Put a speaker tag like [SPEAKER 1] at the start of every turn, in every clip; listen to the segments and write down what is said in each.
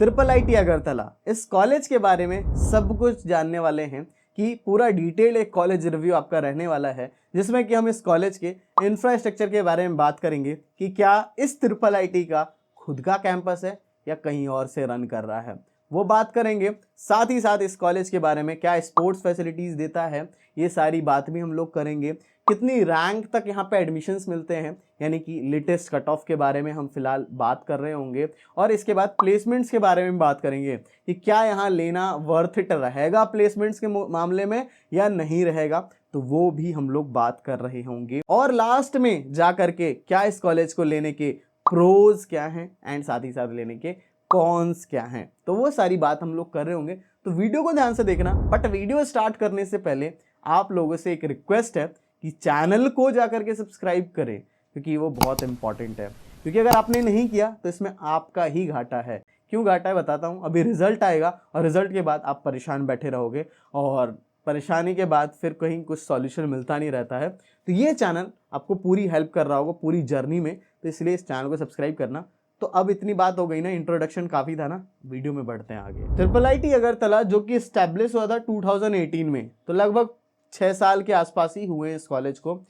[SPEAKER 1] Triple IT Agartala, इस college के बारे में सब कुछ जानने वाले हैं कि पूरा डिटेल एक कॉलेज रिव्यू आपका रहने वाला है, जिसमें कि हम इस कॉलेज के इंफ्रास्ट्रक्चर के बारे में बात करेंगे कि क्या इस ट्रिपल आईटी का खुद का कैंपस है या कहीं और से रन कर रहा है, वो बात करेंगे। साथ ही साथ इस कॉलेज के बारे में क्या स्पोर्ट्स फैसिलिटीज़ देता है, ये सारी बात भी हम लोग करेंगे। कितनी रैंक तक यहाँ पे एडमिशन्स मिलते हैं, यानी कि लेटेस्ट कट ऑफ के बारे में हम फिलहाल बात कर रहे होंगे। और इसके बाद प्लेसमेंट्स के बारे में बात करेंगे कि क्या यहाँ लेना वर्थ इट रहेगा प्लेसमेंट्स के मामले में या नहीं रहेगा, तो वो भी हम लोग बात कर रहे होंगे। और लास्ट में जा करके क्या इस कॉलेज को लेने के प्रोज क्या हैं एंड साथ ही साथ लेने के कॉन्स क्या हैं, तो वो सारी बात हम लोग कर रहे होंगे। तो वीडियो को ध्यान से देखना। बट वीडियो स्टार्ट करने से पहले आप लोगों से एक रिक्वेस्ट है कि चैनल को जाकर के सब्सक्राइब करें, क्योंकि वो बहुत इंपॉर्टेंट है। क्योंकि अगर आपने नहीं किया तो इसमें आपका ही घाटा है। क्यों घाटा है बताता हूँ। अभी रिजल्ट आएगा और रिजल्ट के बाद आप परेशान बैठे रहोगे और परेशानी के बाद फिर कहीं कुछ सॉल्यूशन मिलता नहीं रहता है। तो ये चैनल आपको पूरी हेल्प कर रहा होगा पूरी जर्नी में, तो इसलिए इस चैनल को सब्सक्राइब करना। तो अब इतनी बात हो गई ना, इंट्रोडक्शन काफ़ी था ना, वीडियो में बढ़ते हैं आगे। ट्रिपल आईटी अगरतला जो कि इस्टेब्लिश हुआ था 2018 में, तो लगभग 6 साल के आसपास ही हुए इस कॉलेज को।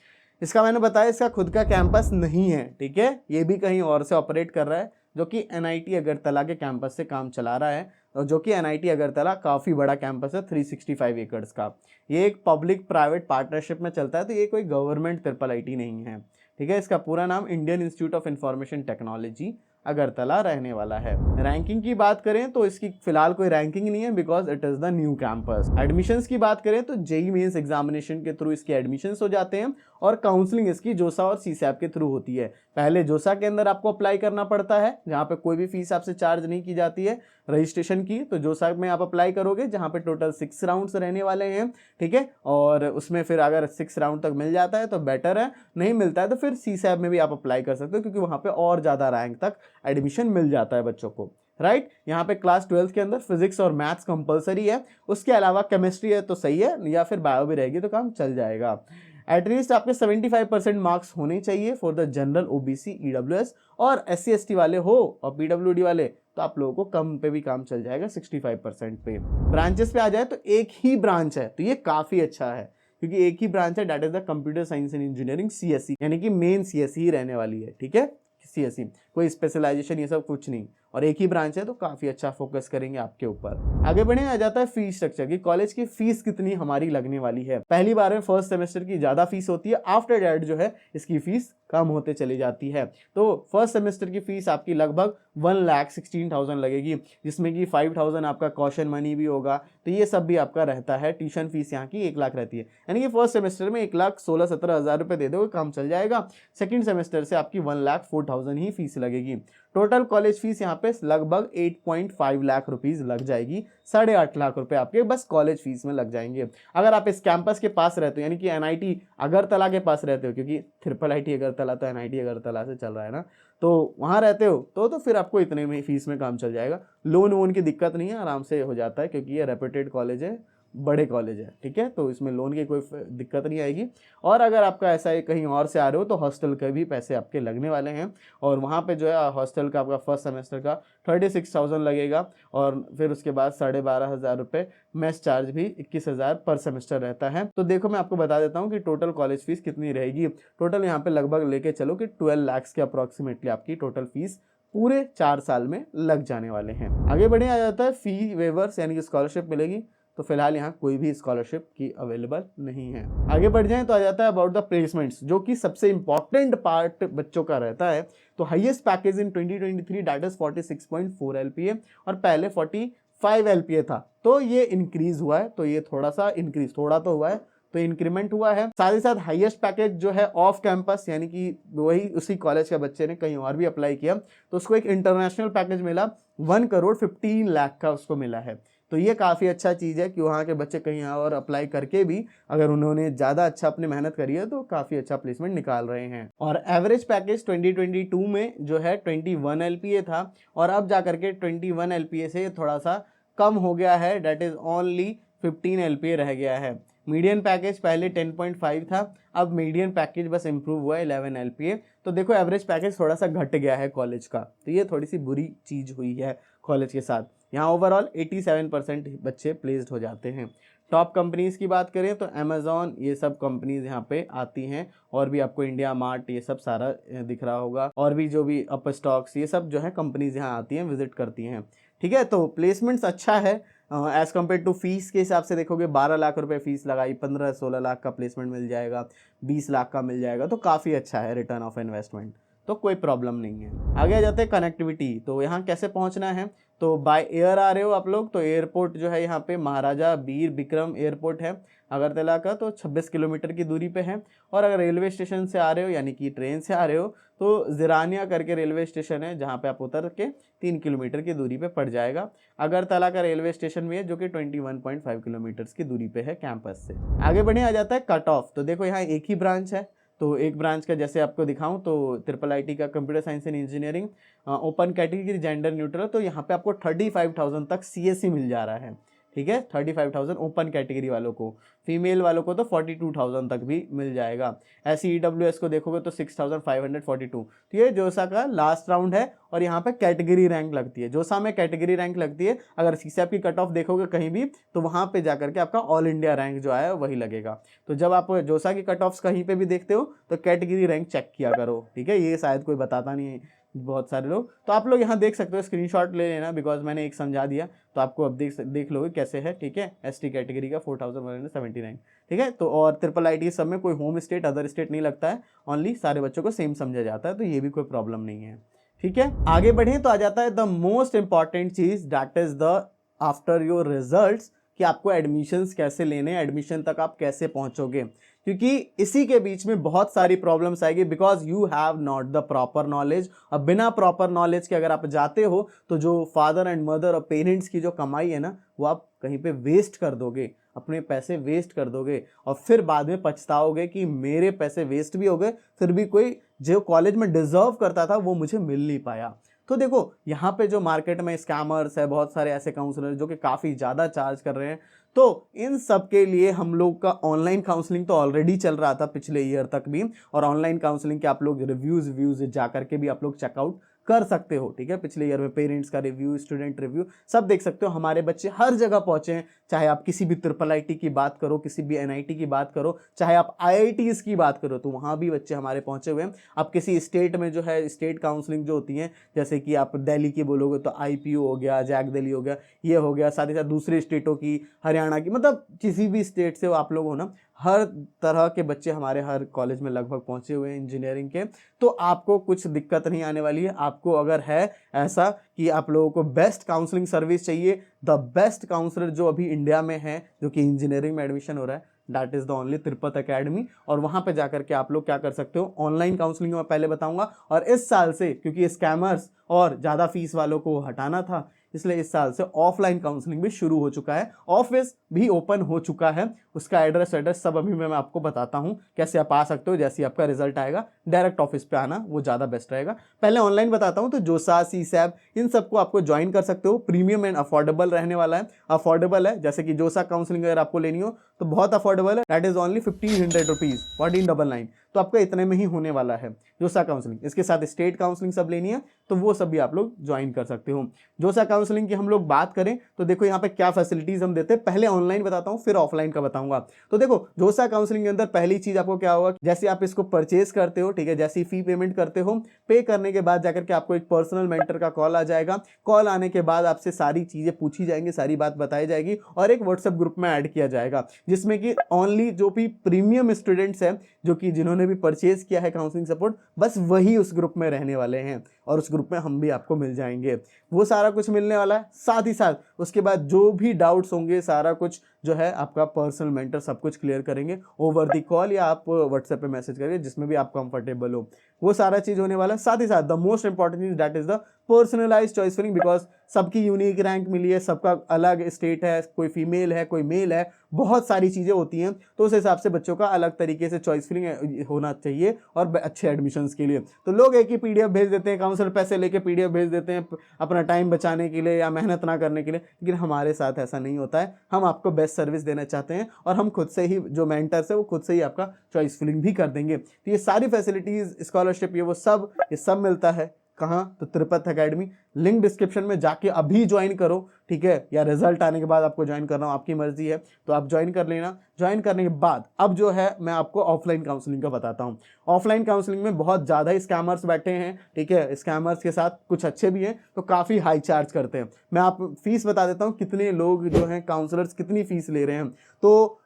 [SPEAKER 1] इसका मैंने बताया इसका खुद का कैंपस नहीं है, ठीक है, ये भी कहीं और से ऑपरेट कर रहा है, जो कि एनआईटी अगरतला के कैंपस से काम चला रहा है। और जो कि एनआईटी अगरतला काफ़ी बड़ा कैंपस है, 365 एकड़्स का। ये एक पब्लिक प्राइवेट पार्टनरशिप में चलता है, तो ये कोई गवर्नमेंट ट्रिपल आईटी नहीं है, ठीक है। इसका पूरा नाम Indian institute of information technology Agartala रहने वाला है। रैंकिंग की बात करें तो इसकी फिलहाल कोई रैंकिंग नहीं है, because it is the new campus. Admissions की बात करें तो जेईई मेंस एग्जामिनेशन के थ्रू इसके एडमिशंस हो जाते हैं और काउंसलिंग इसकी जोसा और सीसैप के थ्रू होती है। पहले जोसा के अंदर आपको अप्लाई करना पड़ता है, जहाँ पे कोई भी फीस आपसे चार्ज नहीं की जाती है रजिस्ट्रेशन की। तो जोसा में आप अप्लाई करोगे, जहाँ पे टोटल 6 राउंड्स रहने वाले हैं, ठीक है। और उसमें फिर अगर 6 राउंड तक मिल जाता है तो बेटर है, नहीं मिलता है तो फिर सीसैप में भी आप अप्लाई कर सकते हो, क्योंकि वहाँ पे और ज़्यादा रैंक तक एडमिशन मिल जाता है बच्चों को, राइट। यहाँ पे क्लास 12 के अंदर फिजिक्स और मैथ्स कंपलसरी है, उसके अलावा केमिस्ट्री है तो सही है, या फिर बायो भी रहेगी तो काम चल जाएगा। एटलीस्ट आपके 75% मार्क्स होने चाहिए for the general, OBC, EWS और एससी एसटी वाले हो और पीडब्ल्यूडी वाले, तो आप लोगों को कम पे भी काम चल जाएगा 65% पे। ब्रांचेस पे आ जाए तो एक ही ब्रांच है, तो ये काफ़ी अच्छा है, क्योंकि एक ही ब्रांच है, that is the computer science and engineering, CSE, यानी कि मेन सीएसई ही रहने वाली है, ठीक है। सीएसई, कोई स्पेशलाइजेशन ये सब कुछ नहीं, और एक ही ब्रांच है, तो काफ़ी अच्छा फोकस करेंगे आपके ऊपर। आगे बढ़े, आ जाता है फीस स्ट्रक्चर की। कॉलेज की फीस कितनी हमारी लगने वाली है। पहली बार में फर्स्ट सेमेस्टर की ज़्यादा फीस होती है, आफ्टर दैट जो है इसकी फीस कम होते चली जाती है। तो फर्स्ट सेमेस्टर की फीस आपकी लगभग 1,16,000 लगेगी, जिसमें कि 5,000 आपका कॉशन मनी भी होगा, तो ये सब भी आपका रहता है। ट्यूशन फीस यहाँ की 1 लाख रहती है, यानी कि फर्स्ट सेमेस्टर में 1,16,17,000 रुपये दे दोगे, काम चल जाएगा। सेकेंड सेमेस्टर से आपकी 1,04,000 ही फीस लगेगी। टोटल कॉलेज फीस यहाँ पे लगभग 8.5 लाख रुपीज़ लग जाएगी। 8.5 लाख रुपए आपके बस कॉलेज फीस में लग जाएंगे। अगर आप इस कैंपस के पास रहते हो, यानी कि एनआईटी अगरतला के पास रहते हो, क्योंकि ट्रिपल आईटी अगरतला तो एनआईटी अगरतला से चल रहा है ना, तो वहाँ रहते हो तो फिर आपको इतने में फीस में काम चल जाएगा। लोन वोन की दिक्कत नहीं है, आराम से हो जाता है, क्योंकि ये रेप्यूटेड कॉलेज है, बड़े कॉलेज है, ठीक है। तो इसमें लोन की कोई दिक्कत नहीं आएगी। और अगर आपका ऐसा है कहीं और से आ रहे हो तो हॉस्टल के भी पैसे आपके लगने वाले हैं, और वहाँ पे जो है हॉस्टल का आपका फर्स्ट सेमेस्टर का 36,000 लगेगा, और फिर उसके बाद 12,500 रुपये मेस चार्ज भी 21,000 पर सेमेस्टर रहता है। तो देखो मैं आपको बता देता हूँ कि टोटल कॉलेज फीस कितनी रहेगी। टोटल यहाँ पे लगभग लेके चलो कि 12 लाख के अप्रॉक्सीमेटली आपकी टोटल फीस पूरे 4 साल में लग जाने वाले हैं। आगे बढ़े, आ जाता है फी वेवर्स, यानी कि स्कॉलरशिप मिलेगी। तो फिलहाल यहाँ कोई भी स्कॉलरशिप की अवेलेबल नहीं है। आगे बढ़ जाएं तो आ जाता है अबाउट द प्लेसमेंट्स, जो कि सबसे इंपॉर्टेंट पार्ट बच्चों का रहता है। तो highest package in 2023 that is 46.4 LPA, और पहले 45 LPA था, तो ये इंक्रीज हुआ है। तो ये थोड़ा सा इंक्रीज, थोड़ा तो हुआ है, तो इंक्रीमेंट हुआ है। साथ ही साथ हाईएस्ट पैकेज जो है ऑफ कैंपस, यानी कि वही उसी कॉलेज के बच्चे ने कहीं और भी अप्लाई किया तो उसको एक इंटरनेशनल पैकेज मिला, 1,15,00,000 का उसको मिला है। तो ये काफ़ी अच्छा चीज़ है कि वहाँ के बच्चे कहीं और अप्लाई करके भी अगर उन्होंने ज़्यादा अच्छा अपनी मेहनत करी है तो काफ़ी अच्छा प्लेसमेंट निकाल रहे हैं। और एवरेज पैकेज 2022 में जो है 21 LPA था, और अब जा करके 21 LPA से थोड़ा सा कम हो गया है, डेट इज़ ओनली 15 LPA रह गया है। मीडियन पैकेज पहले 10.5 था, अब मीडियन पैकेज बस इंप्रूव हुआ है 11 LPA। तो देखो एवरेज पैकेज थोड़ा सा घट गया है कॉलेज का, तो ये थोड़ी सी बुरी चीज़ हुई है कॉलेज के साथ। यहाँ ओवरऑल 87% बच्चे प्लेस्ड हो जाते हैं। टॉप कंपनीज़ की बात करें तो अमेज़ॉन, ये सब कंपनीज़ यहाँ पे आती हैं, और भी आपको इंडिया मार्ट ये सब सारा दिख रहा होगा, और भी जो भी अप स्टॉक्स ये सब जो है कंपनीज़ यहाँ आती हैं, विजिट करती हैं। ठीक है, तो प्लेसमेंट्स अच्छा है एज़ कम्पेयर टू फीस के हिसाब से देखोगे 12 लाख रुपए फीस लगाई, 15-16 लाख का प्लेसमेंट मिल जाएगा, 20 लाख का मिल जाएगा, तो काफ़ी अच्छा है रिटर्न ऑफ इन्वेस्टमेंट, तो कोई प्रॉब्लम नहीं है। आगे आ जाते हैं कनेक्टिविटी। तो यहाँ कैसे पहुँचना है, तो बाय एयर आ रहे हो आप लोग तो एयरपोर्ट जो है यहाँ पे महाराजा वीर विक्रम एयरपोर्ट है अगरतला का, तो 26 किलोमीटर की दूरी पे है। और अगर रेलवे स्टेशन से आ रहे हो यानी कि ट्रेन से आ रहे हो तो ज़िरानिया करके रेलवे स्टेशन है, जहाँ पे आप उतर के 3 किलोमीटर की दूरी पे पड़ जाएगा। अगरतला का रेलवे स्टेशन भी है जो कि 21.5 किलोमीटर्स की दूरी पे है कैंपस से। आगे बढ़े, आ जाता है कट ऑफ। तो देखो यहाँ एक ही ब्रांच है, तो एक ब्रांच का जैसे आपको दिखाऊं तो IIIT का computer science and engineering open category gender neutral, तो यहाँ पे आपको 35,000 तक CSE मिल जा रहा है। ठीक है, 35,000 ओपन कैटेगरी वालों को, फीमेल वालों को तो 42,000 तक भी मिल जाएगा। SEWS को देखोगे तो 6,542। तो ये जोसा का लास्ट राउंड है, और यहाँ पे कैटेगरी रैंक लगती है। जोसा में कैटेगरी रैंक लगती है, अगर CSAT की कट ऑफ देखोगे कहीं भी तो वहाँ पे जाकर के आपका ऑल इंडिया रैंक जो आया वही लगेगा। तो जब आप जोसा की कट ऑफ्स कहीं पे भी देखते हो तो कैटेगरी रैंक चेक किया करो। ठीक है, ये शायद कोई बताता नहीं है बहुत सारे लोग, तो आप लोग यहाँ देख सकते हो, स्क्रीनशॉट ले लेना, बिकॉज मैंने एक समझा दिया तो आपको अब देख लोगे कैसे है। ठीक है, ST कैटेगरी का 4,179। ठीक है, तो और IIIT सब में कोई होम स्टेट अदर स्टेट नहीं लगता है, ओनली सारे बच्चों को सेम समझा जाता है, तो ये भी कोई प्रॉब्लम नहीं है। ठीक है, आगे बढ़ें तो आ जाता है द मोस्ट इंपॉर्टेंट चीज, that is the after your results, कि आपको एडमिशन्स कैसे लेने, एडमिशन तक आप कैसे पहुंचोगे, क्योंकि इसी के बीच में बहुत सारी प्रॉब्लम्स आएगी, because you have not the proper knowledge. अब बिना प्रॉपर नॉलेज के अगर आप जाते हो तो जो फादर एंड मदर और पेरेंट्स की जो कमाई है ना, वो आप कहीं पे वेस्ट कर दोगे, अपने पैसे वेस्ट कर दोगे, और फिर बाद में पछताओगे कि मेरे पैसे वेस्ट भी हो गए, फिर भी कोई जो कॉलेज में डिजर्व करता था वो मुझे मिल नहीं पाया। तो देखो यहाँ पे जो मार्केट में स्कैमर्स है, बहुत सारे ऐसे काउंसलर जो कि काफ़ी ज़्यादा चार्ज कर रहे हैं, तो इन सब के लिए हम लोग का ऑनलाइन काउंसलिंग तो ऑलरेडी चल रहा था पिछले ईयर तक भी, और ऑनलाइन काउंसलिंग के आप लोग रिव्यूज़ जा करके भी आप लोग चेकआउट कर सकते हो। ठीक है, पिछले ईयर में पेरेंट्स का रिव्यू, स्टूडेंट रिव्यू सब देख सकते हो। हमारे बच्चे हर जगह पहुंचे हैं, चाहे आप किसी भी IIIT की बात करो, किसी भी NIT की बात करो, चाहे आप IITs की बात करो, तो वहाँ भी बच्चे हमारे पहुंचे हुए हैं। आप किसी स्टेट में जो है स्टेट काउंसलिंग जो होती है, जैसे कि आप दिल्ली की बोलोगे तो IPO हो गया, जैक दिल्ली हो गया, ये हो गया, साथ ही साथ दूसरे स्टेटों की, हरियाणा की, मतलब किसी भी स्टेट से आप लोग हो ना, हर तरह के बच्चे हमारे हर कॉलेज में लगभग पहुंचे हुए हैं इंजीनियरिंग के, तो आपको कुछ दिक्कत नहीं आने वाली है। आपको अगर है ऐसा कि आप लोगों को बेस्ट काउंसलिंग सर्विस चाहिए, द बेस्ट काउंसलर जो अभी इंडिया में है जो कि इंजीनियरिंग में एडमिशन हो रहा है, that is the only Tirupat academy. और वहाँ पे जाकर के आप लोग क्या कर सकते हो, ऑनलाइन काउंसलिंग मैं पहले बताऊंगा, और इस साल से क्योंकि स्कैमर्स और ज़्यादा फीस वालों को हटाना था, इसलिए इस साल से ऑफलाइन काउंसलिंग भी शुरू हो चुका है, ऑफिस भी ओपन हो चुका है। उसका एड्रेस सब अभी मैं आपको बताता हूँ कैसे आप आ सकते हो। जैसे आपका रिजल्ट आएगा डायरेक्ट ऑफिस पे आना, वो ज़्यादा बेस्ट रहेगा। पहले ऑनलाइन बताता हूँ, तो जोसा, CSAT इन सबको आपको ज्वाइन कर सकते हो। प्रीमियम एंड अफोर्डेबल रहने वाला है, अफोर्डेबल है। जैसे कि जोसा काउंसलिंग अगर आपको लेनी हो तो बहुत अफोर्डेबल है, दैट इज ओनली 1,500 रुपीज़, 1499, तो आपका इतने में ही होने वाला है जोसा काउंसलिंग। इसके साथ स्टेट काउंसलिंग सब लेनी है तो वो सब भी आप लोग ज्वाइन कर सकते हो। जोसा काउंसलिंग की हम लोग बात करें तो देखो यहाँ पे क्या फैसिलिटीज हम देते हैं, पहले ऑनलाइन बताता हूँ फिर ऑफलाइन का बताऊंगा। तो देखो जोसा काउंसलिंग के अंदर पहली चीज आपको क्या होगा, जैसे आप इसको परचेज करते हो, ठीक है, जैसी फी पेमेंट करते हो, पे करने के बाद जाकर के आपको एक पर्सनल मेंटर का कॉल आ जाएगा। कॉल आने के बाद आपसे सारी चीजें पूछी जाएंगी, सारी बात बताई जाएगी, और एक व्हाट्सएप ग्रुप में ऐड किया जाएगा, जिसमें कि ओनली जो भी प्रीमियम स्टूडेंट्स हैं, जो कि जिन्होंने भी परचेज किया है काउंसलिंग सपोर्ट, बस वही उस ग्रुप में रहने वाले हैं, और उस ग्रुप में हम भी आपको मिल जाएंगे। वो सारा कुछ मिलने वाला है। साथ ही साथ उसके बाद जो भी डाउट्स होंगे सारा कुछ जो है आपका पर्सनल मेंटर सब कुछ क्लियर करेंगे ओवर द कॉल, या आप व्हाट्सएप पे मैसेज करेंगे, जिसमें भी आप कंफर्टेबल हो, वो सारा चीज होने वाला है। साथ ही साथ द मोस्ट इंपॉर्टेंट चीज that is the personalised choice filling, because सबकी यूनिक रैंक मिली है, सबका अलग स्टेट है, कोई फीमेल है, कोई मेल है, बहुत सारी चीज़ें होती हैं, तो उस हिसाब से बच्चों का अलग तरीके से चॉइस फिलिंग होना चाहिए और अच्छे एडमिशन्स के लिए। तो लोग एक ही PDF भेज देते हैं, काउंसलर पैसे लेके PDF भेज देते हैं अपना टाइम बचाने के लिए या मेहनत ना करने के लिए, लेकिन हमारे साथ ऐसा नहीं होता है। हम आपको बेस्ट सर्विस देना चाहते हैं और हम खुद से ही, जो मेंटर्स है वो खुद से ही आपका चॉइस फिलिंग भी कर देंगे। तो ये सारी फैसिलिटीज़, स्कॉलरशिप, ये सब मिलता है। कहाँ? तो त्रिपथ एकेडमी, लिंक डिस्क्रिप्शन में जाके अभी ज्वाइन करो, ठीक है, या रिजल्ट आने के बाद आपको ज्वाइन करना हो, आपकी मर्जी है, तो आप ज्वाइन कर लेना। ज्वाइन करने के बाद अब जो है मैं आपको ऑफलाइन काउंसलिंग का बताता हूँ। ऑफलाइन काउंसलिंग में बहुत ज़्यादा स्कैमर्स बैठे हैं, ठीक है, स्कैमर्स के साथ कुछ अच्छे भी हैं, तो काफ़ी हाई चार्ज करते हैं। मैं आप फीस बता देता हूँ, कितने लोग जो हैं काउंसलर्स कितनी फीस ले रहे हैं। तो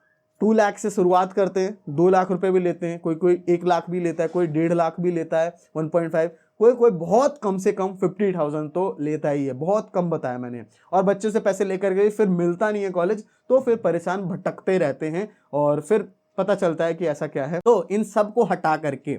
[SPEAKER 1] 2 लाख से शुरुआत करते हैं, 2 लाख रुपए भी लेते हैं, कोई कोई 1 लाख भी लेता है, कोई 1.5 लाख भी लेता है, 1.5, कोई कोई बहुत कम से कम 50,000 तो लेता ही है, बहुत कम बताया मैंने। और बच्चों से पैसे लेकर गए, फिर मिलता नहीं है कॉलेज, तो फिर परेशान भटकते रहते हैं और फिर पता चलता है कि ऐसा क्या है। तो इन सब को हटा करके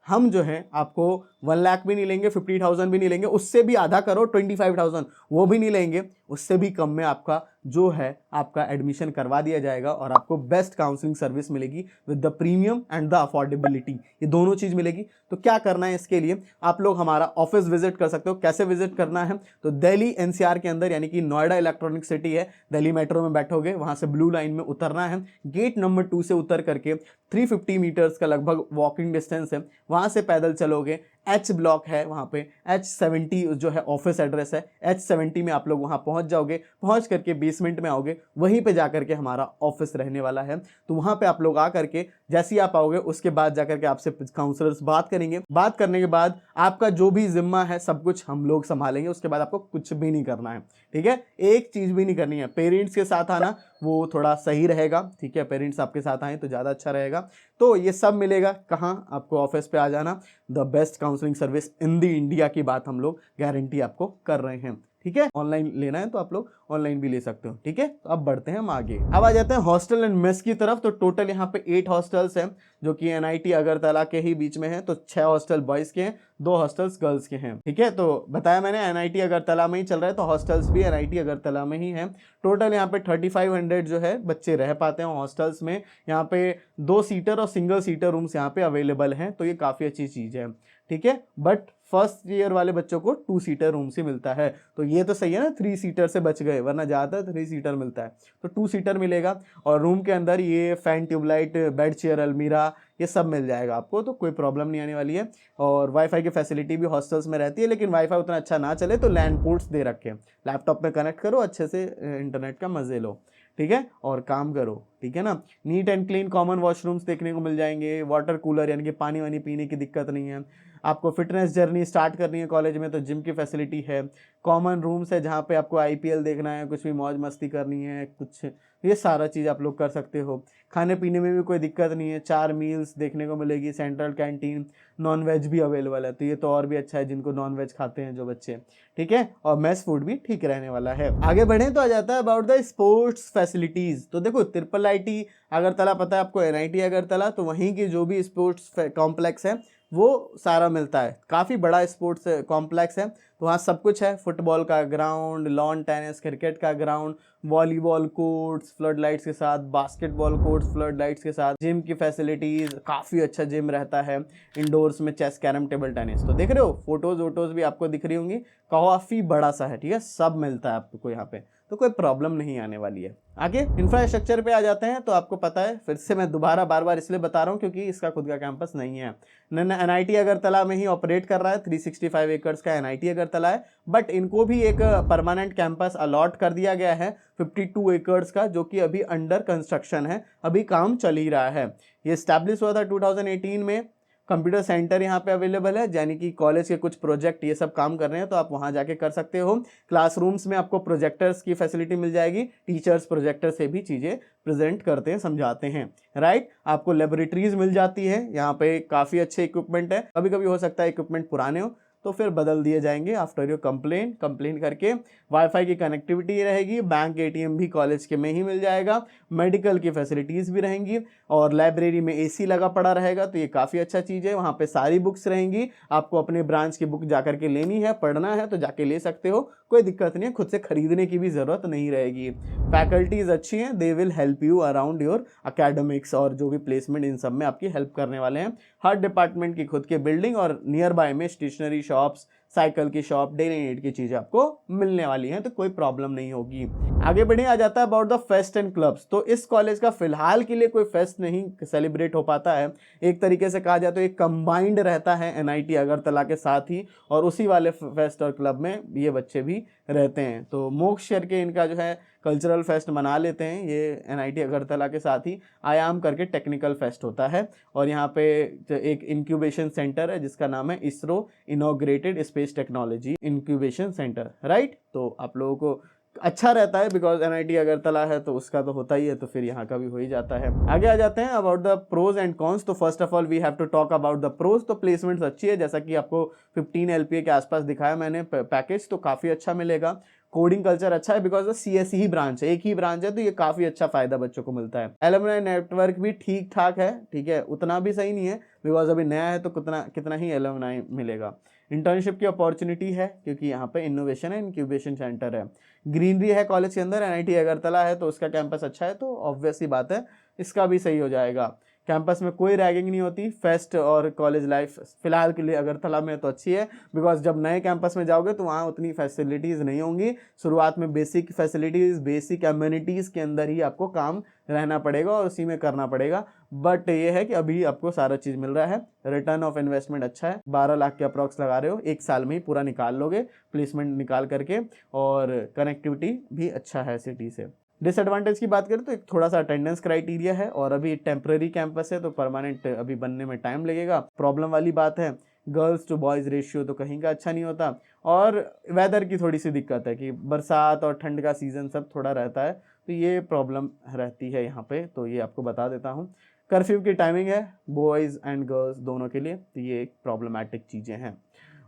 [SPEAKER 1] हम जो है आपको 1 लाख भी नहीं लेंगे, 50,000 भी नहीं लेंगे, उससे भी आधा करो 25,000, वो भी नहीं लेंगे, उससे भी कम में आपका जो है आपका एडमिशन करवा दिया जाएगा और आपको बेस्ट काउंसलिंग सर्विस मिलेगी with the premium and the affordability, ये दोनों चीज़ मिलेगी। तो क्या करना है इसके लिए, आप लोग हमारा ऑफिस विजिट कर सकते हो। कैसे विजिट करना है? तो दिल्ली एनसीआर के अंदर, यानी कि नोएडा इलेक्ट्रॉनिक सिटी है, दिल्ली मेट्रो में बैठोगे, वहां से ब्लू लाइन में उतरना है, गेट नंबर 2 से उतर करके 350 मीटर्स का लगभग वॉकिंग डिस्टेंस है, वहां से पैदल चलोगे, H ब्लॉक है, वहाँ पे H70 जो है ऑफिस एड्रेस है, H70 में आप लोग वहाँ पहुँच जाओगे, पहुँच करके बेसमेंट में आओगे, वहीं पे जा करके हमारा ऑफिस रहने वाला है। तो वहाँ पे आप लोग आ करके जैसे ही आप आओगे उसके बाद जा करके आपसे काउंसलर्स बात करेंगे। बात करने के बाद आपका जो भी जिम्मा है सब कुछ हम लोग संभालेंगे, उसके बाद आपको कुछ भी नहीं करना है, ठीक है, एक चीज़ भी नहीं करनी है। पेरेंट्स के साथ आना वो थोड़ा सही रहेगा, ठीक है, पेरेंट्स आपके साथ आए तो ज़्यादा अच्छा रहेगा। तो ये सब मिलेगा कहाँ? आपको ऑफिस पे आ जाना। The best counselling service in the India की बात हम लोग गारंटी आपको कर रहे हैं, ठीक है। ऑनलाइन लेना है तो आप लोग ऑनलाइन भी ले सकते हो, ठीक है। तो अब बढ़ते हैं हम आगे। अब आ जाते हैं हॉस्टल एंड मेस की तरफ। तो टोटल यहाँ पे 8 हॉस्टल्स हैं जो कि एनआईटी अगरतला के ही बीच में है। तो 6 हॉस्टल बॉयज के हैं, 2 हॉस्टल्स गर्ल्स के हैं, ठीक है। तो बताया मैंने एनआईटी अगरतला में ही चल रहा है, तो हॉस्टल्स भी एनआईटी अगरतला में ही है। टोटल यहाँ पे 3500 जो है बच्चे रह पाते हैं हॉस्टल्स में। यहाँ पे 2 सीटर और सिंगल सीटर रूम्स यहाँ पे अवेलेबल हैं, तो ये काफ़ी अच्छी चीज़ है, ठीक है। बट फर्स्ट ईयर वाले बच्चों को 2 सीटर रूम से मिलता है, तो ये तो सही है ना, 3 सीटर से बच गए, वरना ज़्यादातर 3 सीटर मिलता है, तो 2 सीटर मिलेगा। और रूम के अंदर ये फैन, ट्यूबलाइट, बेड, चेयर, अलमीरा, ये सब मिल जाएगा आपको, तो कोई प्रॉब्लम नहीं आने वाली है। और वाईफाई की फैसिलिटी भी हॉस्टल्स में रहती है, लेकिन वाईफाई उतना अच्छा ना चले तो लैंड पोर्ट्स दे रखे हैं, लैपटॉप में कनेक्ट करो, अच्छे से इंटरनेट का मजे लो, ठीक है, और काम करो, ठीक है ना। Neat and clean common washrooms देखने को मिल जाएंगे, वाटर कूलर यानी कि पानी वानी पीने की दिक्कत नहीं है। आपको फिटनेस जर्नी स्टार्ट करनी है कॉलेज में तो जिम की फैसिलिटी है। कॉमन रूम्स है जहाँ पे आपको आईपीएल देखना है, कुछ भी मौज मस्ती करनी है, कुछ ये सारा चीज़ आप लोग कर सकते हो। खाने पीने में भी कोई दिक्कत नहीं है, 4 मील्स देखने को मिलेगी, सेंट्रल कैंटीन, नॉन वेज भी अवेलेबल है, तो ये तो और भी अच्छा है जिनको नॉन वेज खाते हैं जो बच्चे, ठीक है। और मेस फूड भी ठीक रहने वाला है। आगे बढ़ें तो आ जाता है अबाउट द स्पोर्ट्स फैसिलिटीज़। तो देखो ट्रिपल आईटी अगरतला पता है आपको, एनआईटी अगरतला, तो वहीं की जो भी स्पोर्ट्स कॉम्प्लेक्स है वो सारा मिलता है। काफ़ी बड़ा स्पोर्ट्स कॉम्प्लेक्स है, तो वहाँ सब कुछ है, फुटबॉल का ग्राउंड, लॉन टेनिस, क्रिकेट का ground, volleyball courts flood lights के साथ, बास्केटबॉल कोर्ट्स फ्लड लाइट्स के साथ, जिम की फैसिलिटीज़, काफ़ी अच्छा जिम रहता है, इंडोर्स में चेस, कैरम, टेबल टेनिस। तो देख रहे हो फोटोज़ वोटोज़ भी आपको दिख रही होंगी, काफ़ी बड़ा सा है, ठीक है, सब मिलता है आपको यहाँ पे, तो कोई प्रॉब्लम नहीं आने वाली है। आगे इंफ्रास्ट्रक्चर पे आ जाते हैं। तो आपको पता है, फिर से मैं दोबारा बार बार इसलिए बता रहा हूँ क्योंकि इसका खुद का कैंपस नहीं है। एनआईटी अगरतला में ही ऑपरेट कर रहा है, 365 एकर्स का एनआईटी अगरतला है, बट इनको भी एक परमानेंट कैंपस अलॉट कर दिया गया है 52 एकर्स का, जो कि अभी अंडर कंस्ट्रक्शन है, अभी काम चल ही रहा है। ये स्टैब्लिश हुआ था 2018 में। कंप्यूटर सेंटर यहाँ पे अवेलेबल है, यानी कि कॉलेज के कुछ प्रोजेक्ट ये सब काम कर रहे हैं तो आप वहाँ जाके कर सकते हो। क्लासरूम्स में आपको प्रोजेक्टर्स की फैसिलिटी मिल जाएगी, टीचर्स प्रोजेक्टर से भी चीज़ें प्रेजेंट करते हैं, समझाते हैं, राइट। आपको लेबोरेटरीज मिल जाती है, यहाँ पे काफ़ी अच्छे इक्विपमेंट है। कभी कभी हो सकता है इक्विपमेंट पुराने हो तो फिर बदल दिए जाएंगे आफ्टर योर कंप्लेन करके। वाईफाई की कनेक्टिविटी रहेगी, बैंक एटीएम भी कॉलेज के में ही मिल जाएगा, मेडिकल की फैसिलिटीज़ भी रहेंगी, और लाइब्रेरी में एसी लगा पड़ा रहेगा, तो ये काफ़ी अच्छा चीज़ है। वहाँ पे सारी बुक्स रहेंगी, आपको अपने ब्रांच की बुक जा करके लेनी है, पढ़ना है तो जाके ले सकते हो, कोई दिक्कत नहीं है, खुद से खरीदने की भी ज़रूरत नहीं रहेगी। फैकल्टीज़ अच्छी हैं, they will help you around your academics, और जो भी प्लेसमेंट इन सब में आपकी हेल्प करने वाले हैं। हर डिपार्टमेंट की खुद की बिल्डिंग और नियर बाय में स्टेशनरी शॉप्स, साइकिल की शॉप, डेली नीड की चीज़ें आपको मिलने वाली हैं, तो कोई प्रॉब्लम नहीं होगी। आगे बढ़े, आ जाता है about the fest and clubs. तो इस कॉलेज का फिलहाल के लिए कोई फेस्ट नहीं सेलिब्रेट हो पाता है। एक तरीके से कहा जाए तो एक कंबाइंड रहता है एनआईटी अगरतला के साथ ही, और उसी वाले फेस्ट और क्लब में ये बच्चे भी रहते हैं। तो मोक्ष करके इनका जो है कल्चरल फेस्ट मना लेते हैं ये एनआईटी अगरतला के साथ ही। आयाम करके टेक्निकल फेस्ट होता है, और यहाँ पे एक इंक्यूबेशन सेंटर है जिसका नाम है ISRO inaugurated space technology incubation centre, right. तो आप लोगों को अच्छा रहता है बिकॉज एनआईटी अगरतला है तो उसका तो होता ही है, तो फिर यहाँ का भी हो ही जाता है। आगे आ जाते हैं about the pros and cons. तो first of all we have to talk about the pros. तो प्लेसमेंट्स अच्छी है, जैसा कि आपको 15 एलपीए के आसपास दिखाया मैंने पैकेज, तो काफ़ी अच्छा मिलेगा। कोडिंग कल्चर अच्छा है बिकॉज सीएसई ही ब्रांच है, एक ही ब्रांच है, तो ये काफ़ी अच्छा फायदा बच्चों को मिलता है। एलुमनाई नेटवर्क भी ठीक ठाक है, ठीक है, उतना भी सही नहीं है बिकॉज अभी नया है तो कितना ही एलुमनाई मिलेगा। इंटर्नशिप की अपॉर्चुनिटी है क्योंकि यहाँ पे इनोवेशन एंड इंक्यूबेशन सेंटर है। ग्रीनरी है कॉलेज के अंदर, एनआईटी अगरतला है तो उसका कैंपस अच्छा है, तो ऑब्वियस ही बात है इसका भी सही हो जाएगा। कैंपस में कोई रैगिंग नहीं होती। फेस्ट और कॉलेज लाइफ फिलहाल के लिए अगरतला में तो अच्छी है बिकॉज जब नए कैंपस में जाओगे तो वहाँ उतनी फैसिलिटीज़ नहीं होंगी। शुरुआत में बेसिक फैसिलिटीज़, बेसिक कम्युनिटीज़ के अंदर ही आपको काम रहना पड़ेगा और उसी में करना पड़ेगा। बट ये है कि अभी आपको सारा चीज़ मिल रहा है। रिटर्न ऑफ इन्वेस्टमेंट अच्छा है, 12 लाख के अप्रॉक्स लगा रहे हो, एक साल में ही पूरा निकाल लोगे प्लेसमेंट निकाल करके, और कनेक्टिविटी भी अच्छा है सिटी से। डिसएडवांटेज की बात करें तो एक थोड़ा सा अटेंडेंस क्राइटेरिया है, और अभी टेम्पररी कैंपस है तो परमानेंट अभी बनने में टाइम लगेगा। प्रॉब्लम वाली बात है, गर्ल्स टू बॉयज़ रेशियो तो कहीं का अच्छा नहीं होता, और वेदर की थोड़ी सी दिक्कत है कि बरसात और ठंड का सीज़न सब थोड़ा रहता है, तो ये प्रॉब्लम रहती है यहाँ पे, तो ये आपको बता देता हूँ। कर्फ्यू की टाइमिंग है बॉयज़ एंड गर्ल्स दोनों के लिए, तो ये एक प्रॉब्लमैटिक चीज़ें हैं।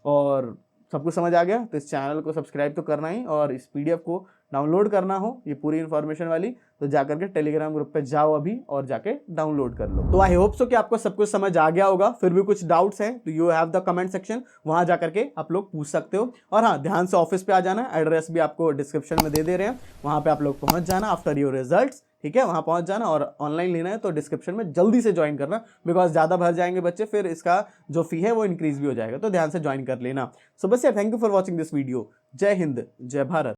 [SPEAKER 1] और सब कुछ समझ आ गया तो इस चैनल को सब्सक्राइब तो करना ही, और इस पीडीएफ को डाउनलोड करना हो ये पूरी इन्फॉर्मेशन वाली, तो जाकर के टेलीग्राम ग्रुप पे जाओ अभी और जाके डाउनलोड कर लो। तो आई होप सो कि आपको सब कुछ समझ आ गया होगा। फिर भी कुछ डाउट्स हैं तो you have the comment section, वहां जाकर के आप लोग पूछ सकते हो। और हाँ, ध्यान से ऑफिस पे आ जाना, एड्रेस भी आपको डिस्क्रिप्शन में दे रहे हैं, वहां पे आप लोग पहुंच जाना आफ्टर योर रिजल्ट्स, ठीक है, वहां पहुंच जाना। और ऑनलाइन लेना है तो डिस्क्रिप्शन में जल्दी से ज्वाइन करना बिकॉज ज़्यादा भर जाएंगे बच्चे, फिर इसका जो फी है वो इंक्रीज भी हो जाएगा, तो ध्यान से ज्वाइन कर लेना। सो बस यार, thank you for watching this video. जय हिंद, जय भारत।